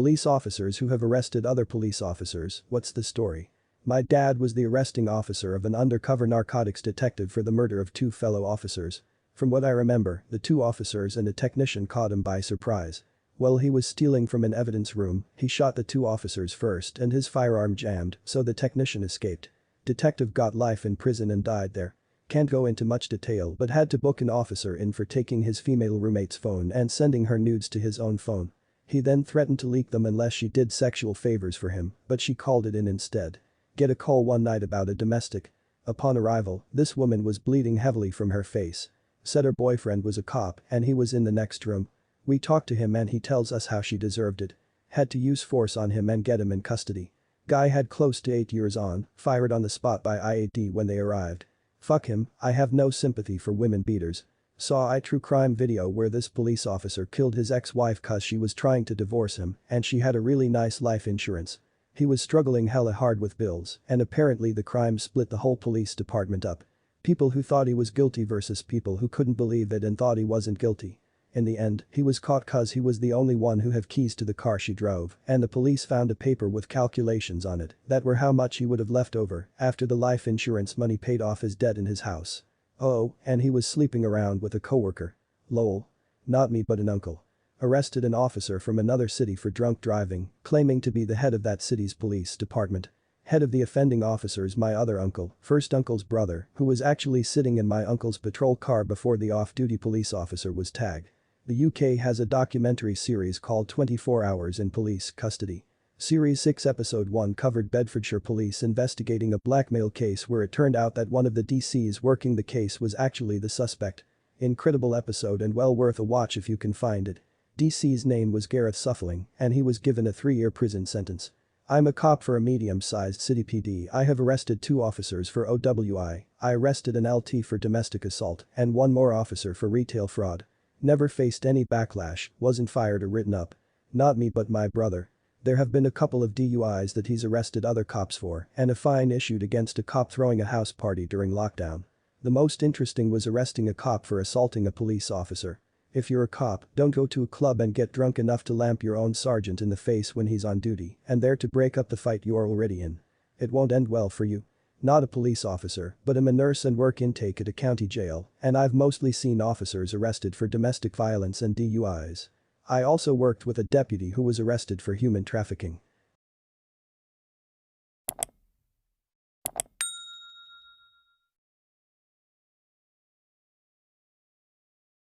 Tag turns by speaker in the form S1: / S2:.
S1: Police officers who have arrested other police officers, what's the story? My dad was the arresting officer of an undercover narcotics detective for the murder of 2 fellow officers. From what I remember, the 2 officers and a technician caught him by surprise. While he was stealing from an evidence room, he shot the 2 officers first and his firearm jammed, so the technician escaped. Detective got life in prison and died there. Can't go into much detail but had to book an officer in for taking his female roommate's phone and sending her nudes to his own phone. He then threatened to leak them unless she did sexual favors for him, but she called it in instead. Get a call one night about a domestic. Upon arrival, this woman was bleeding heavily from her face. Said her boyfriend was a cop and he was in the next room. We talked to him and he tells us how she deserved it. Had to use force on him and get him in custody. Guy had close to 8 years on, fired on the spot by IAD when they arrived. Fuck him, I have no sympathy for women beaters. Saw a true crime video where this police officer killed his ex-wife cause she was trying to divorce him and she had a really nice life insurance. He was struggling hella hard with bills and apparently the crime split the whole police department up. People who thought he was guilty versus people who couldn't believe it and thought he wasn't guilty. In the end, he was caught cause he was the only one who have keys to the car she drove and the police found a paper with calculations on it that were how much he would have left over after the life insurance money paid off his debt in his house. Oh, and he was sleeping around with a coworker. Lol. Not me but an uncle. Arrested an officer from another city for drunk driving, claiming to be the head of that city's police department. Head of the offending officers my other uncle, first uncle's brother, who was actually sitting in my uncle's patrol car before the off-duty police officer was tagged. The UK has a documentary series called 24 Hours in Police Custody. Series 6 Episode 1 covered Bedfordshire police investigating a blackmail case where it turned out that one of the DCs working the case was actually the suspect. Incredible episode and well worth a watch if you can find it. DC's name was Gareth Suffling and he was given a 3-year prison sentence. I'm a cop for a medium-sized city PD. I have arrested 2 officers for OWI, I arrested an LT for domestic assault and 1 more officer for retail fraud. Never faced any backlash, wasn't fired or written up. Not me but my brother. There have been a couple of DUIs that he's arrested other cops for and a fine issued against a cop throwing a house party during lockdown. The most interesting was arresting a cop for assaulting a police officer. If you're a cop, don't go to a club and get drunk enough to lamp your own sergeant in the face when he's on duty and there to break up the fight you're already in. It won't end well for you. Not a police officer, but I'm a nurse and work intake at a county jail and I've mostly seen officers arrested for domestic violence and DUIs. I also worked with a deputy who was arrested for human trafficking.